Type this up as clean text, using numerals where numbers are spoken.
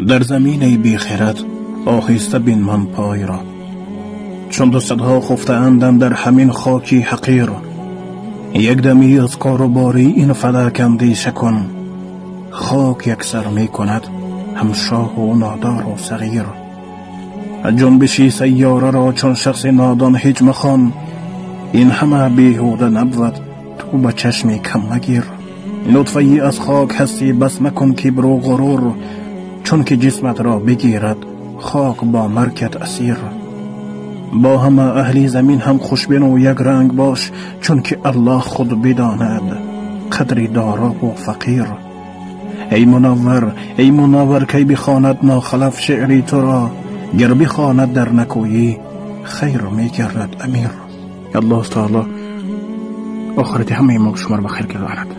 در زمین بی خرد آهسته بنمان پای را، چون دو صدها خفته اندند در همین خاکی حقیر. یک دمی از کار و باری این فلک اندیشه کن، خاک یکسر می کند هم شاه و نادار و صغیر. جنبشی سیاره را چون شخص نادان هیچ مخوان، این همه بیهوده نبود تو به چشمی کم مگیر. نطفه‌ای از خاک هستی بس مکن کبر و غرور، چون که جسمت را بگیرد خاک با مرکت اسیر. با همه اهلی زمین هم خوشبین و یک رنگ باش، چون که الله خود بداند قدری دارا و فقیر. ای منور کی بخواند ناخلف شعری تو را، گر بخواند در نکویی خیر می گردد امیر. الله تعالی آخرت همه ما شما را بخیر کرد.